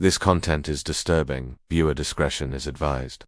This content is disturbing. Viewer discretion is advised.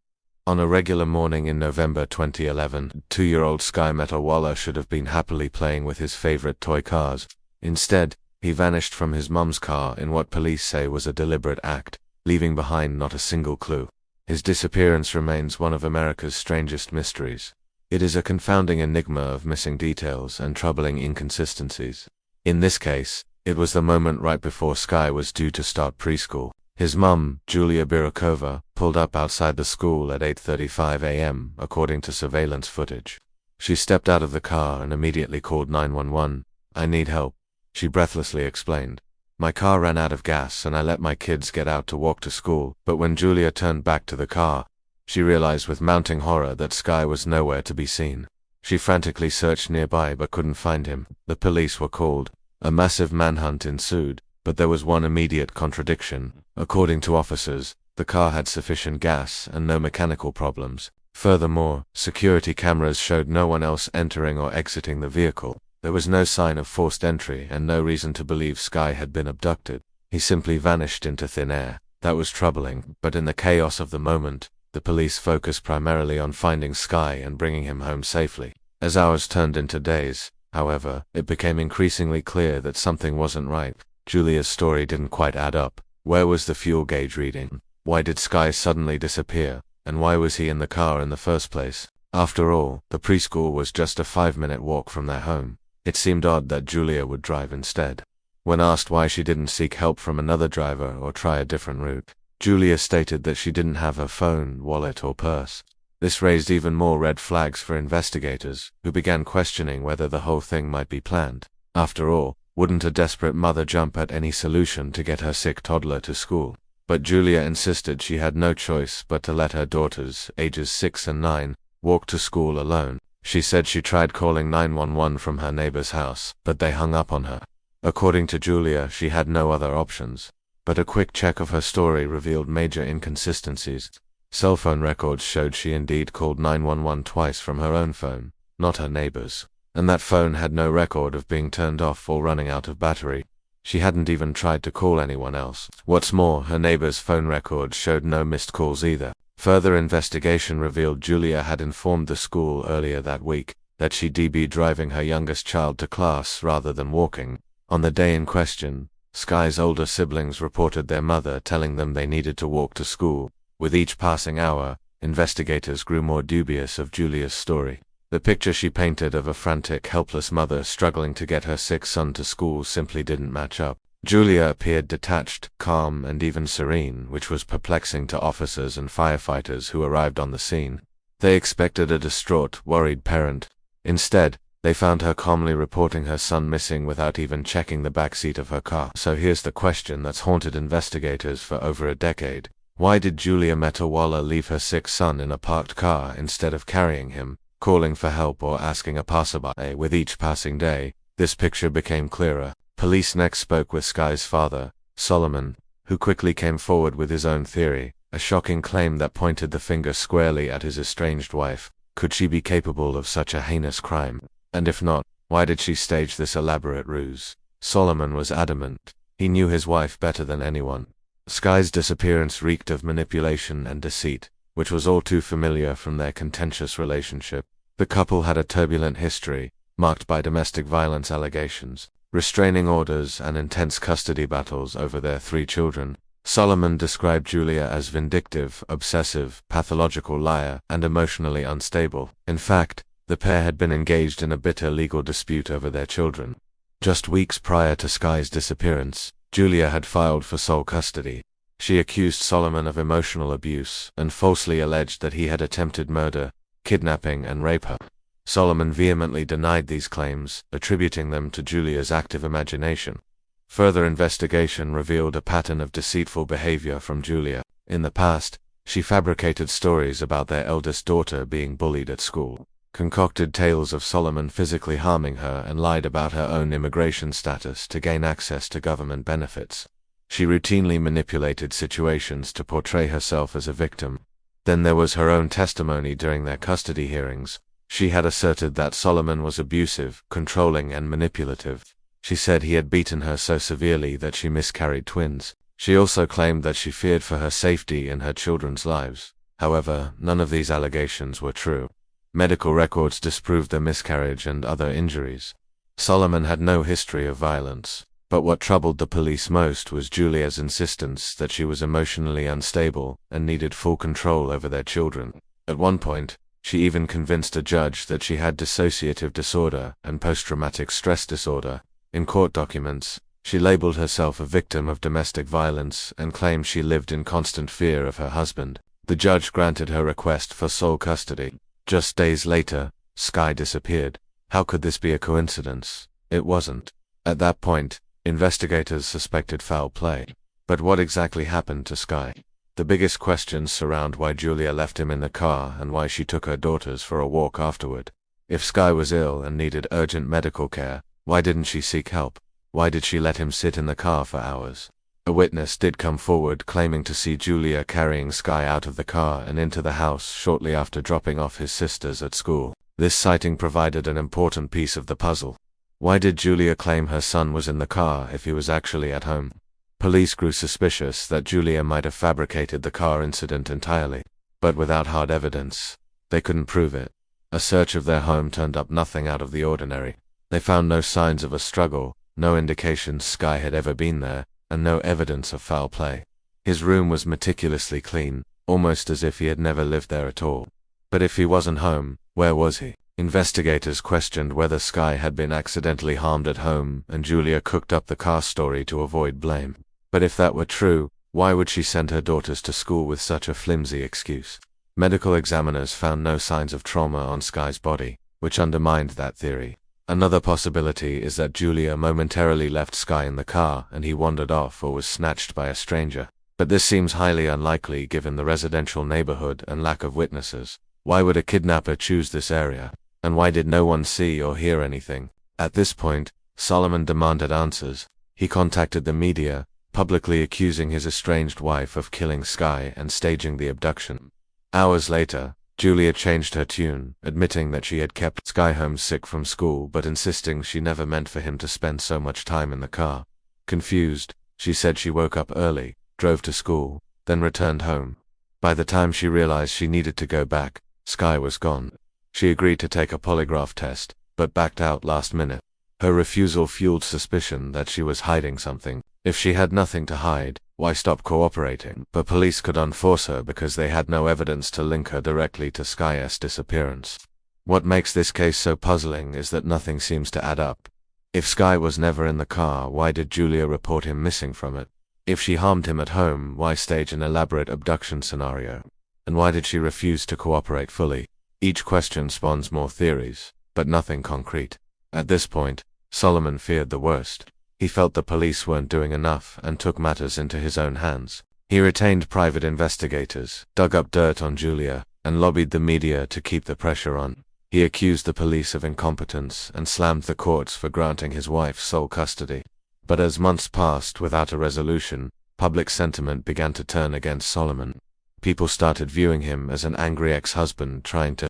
On a regular morning in November 2011, 2-year-old Sky Metalwala should have been happily playing with his favorite toy cars. Instead, he vanished from his mum's car in what police say was a deliberate act, leaving behind not a single clue. His disappearance remains one of America's strangest mysteries. It is a confounding enigma of missing details and troubling inconsistencies. In this case, it was the moment right before Sky was due to start preschool. His mum, Julia Biryukova, pulled up outside the school at 8:35 a.m., according to surveillance footage. She stepped out of the car and immediately called 911. "I need help," she breathlessly explained. "My car ran out of gas and I let my kids get out to walk to school." But when Julia turned back to the car, she realized with mounting horror that Sky was nowhere to be seen. She frantically searched nearby but couldn't find him. The police were called. A massive manhunt ensued, but there was one immediate contradiction. According to officers, the car had sufficient gas and no mechanical problems. Furthermore, security cameras showed no one else entering or exiting the vehicle. There was no sign of forced entry and no reason to believe Sky had been abducted. He simply vanished into thin air. That was troubling, but in the chaos of the moment, the police focused primarily on finding Sky and bringing him home safely. As hours turned into days, however, it became increasingly clear that something wasn't right. Julia's story didn't quite add up. Where was the fuel gauge reading? Why did Sky suddenly disappear? And why was he in the car in the first place? After all, the preschool was just a 5-minute walk from their home. It seemed odd that Julia would drive instead. When asked why she didn't seek help from another driver or try a different route, Julia stated that she didn't have her phone, wallet, or purse. This raised even more red flags for investigators, who began questioning whether the whole thing might be planned. After all, wouldn't a desperate mother jump at any solution to get her sick toddler to school? But Julia insisted she had no choice but to let her daughters, ages 6 and 9, walk to school alone. She said she tried calling 911 from her neighbor's house, but they hung up on her. According to Julia, she had no other options. But a quick check of her story revealed major inconsistencies. Cell phone records showed she indeed called 911 twice from her own phone, not her neighbor's. And that phone had no record of being turned off or running out of battery. She hadn't even tried to call anyone else. What's more, her neighbor's phone records showed no missed calls either. Further investigation revealed Julia had informed the school earlier that week that she'd be driving her youngest child to class rather than walking. On the day in question, Sky's older siblings reported their mother telling them they needed to walk to school. With each passing hour, investigators grew more dubious of Julia's story. The picture she painted of a frantic, helpless mother struggling to get her sick son to school simply didn't match up. Julia appeared detached, calm, and even serene, which was perplexing to officers and firefighters who arrived on the scene. They expected a distraught, worried parent. Instead, they found her calmly reporting her son missing without even checking the backseat of her car. So here's the question that's haunted investigators for over a decade. Why did Julia Metalwala leave her sick son in a parked car instead of carrying him, calling for help, or asking a passerby? With each passing day, this picture became clearer. Police next spoke with Sky's father, Solomon, who quickly came forward with his own theory, a shocking claim that pointed the finger squarely at his estranged wife. Could she be capable of such a heinous crime? And if not, why did she stage this elaborate ruse? Solomon was adamant. He knew his wife better than anyone. Sky's disappearance reeked of manipulation and deceit, which was all too familiar from their contentious relationship. The couple had a turbulent history, marked by domestic violence allegations, restraining orders, and intense custody battles over their 3 children. Solomon described Julia as vindictive, obsessive, pathological liar, and emotionally unstable. In fact, the pair had been engaged in a bitter legal dispute over their children. Just weeks prior to Sky's disappearance, Julia had filed for sole custody. She accused Solomon of emotional abuse and falsely alleged that he had attempted murder, kidnapping, and rape her. Solomon vehemently denied these claims, attributing them to Julia's active imagination. Further investigation revealed a pattern of deceitful behavior from Julia. In the past, she fabricated stories about their eldest daughter being bullied at school, concocted tales of Solomon physically harming her, and lied about her own immigration status to gain access to government benefits. She routinely manipulated situations to portray herself as a victim. Then there was her own testimony during their custody hearings. She had asserted that Solomon was abusive, controlling, and manipulative. She said he had beaten her so severely that she miscarried twins. She also claimed that she feared for her safety and her children's lives. However, none of these allegations were true. Medical records disproved the miscarriage and other injuries. Solomon had no history of violence, but what troubled the police most was Julia's insistence that she was emotionally unstable and needed full control over their children. At one point, she even convinced a judge that she had dissociative disorder and post-traumatic stress disorder. In court documents, she labeled herself a victim of domestic violence and claimed she lived in constant fear of her husband. The judge granted her request for sole custody. Just days later, Sky disappeared. How could this be a coincidence? It wasn't. At that point, investigators suspected foul play. But what exactly happened to Sky? The biggest questions surround why Julia left him in the car and why she took her daughters for a walk afterward. If Sky was ill and needed urgent medical care, why didn't she seek help? Why did she let him sit in the car for hours? A witness did come forward claiming to see Julia carrying Sky out of the car and into the house shortly after dropping off his sisters at school. This sighting provided an important piece of the puzzle. Why did Julia claim her son was in the car if he was actually at home? Police grew suspicious that Julia might have fabricated the car incident entirely, but without hard evidence, they couldn't prove it. A search of their home turned up nothing out of the ordinary. They found no signs of a struggle, no indication Sky had ever been there, and no evidence of foul play. His room was meticulously clean, almost as if he had never lived there at all. But if he wasn't home, where was he? Investigators questioned whether Sky had been accidentally harmed at home, and Julia cooked up the car story to avoid blame. But if that were true, why would she send her daughters to school with such a flimsy excuse? Medical examiners found no signs of trauma on Sky's body, which undermined that theory. Another possibility is that Julia momentarily left Sky in the car and he wandered off or was snatched by a stranger. But this seems highly unlikely given the residential neighborhood and lack of witnesses. Why would a kidnapper choose this area? And why did no one see or hear anything? At this point, Solomon demanded answers. He contacted the media, publicly accusing his estranged wife of killing Sky and staging the abduction. Hours later, Julia changed her tune, admitting that she had kept Sky home sick from school but insisting she never meant for him to spend so much time in the car. Confused, she said she woke up early, drove to school, then returned home. By the time she realized she needed to go back, Sky was gone. She agreed to take a polygraph test, but backed out last minute. Her refusal fueled suspicion that she was hiding something. If she had nothing to hide, why stop cooperating? But police could unforce her because they had no evidence to link her directly to Sky's disappearance. What makes this case so puzzling is that nothing seems to add up. If Sky was never in the car, why did Julia report him missing from it? If she harmed him at home, why stage an elaborate abduction scenario? And why did she refuse to cooperate fully? Each question spawns more theories, but nothing concrete. At this point, Solomon feared the worst. He felt the police weren't doing enough and took matters into his own hands. He retained private investigators, dug up dirt on Julia, and lobbied the media to keep the pressure on. He accused the police of incompetence and slammed the courts for granting his wife sole custody. But as months passed without a resolution, public sentiment began to turn against Solomon. People started viewing him as an angry ex-husband trying to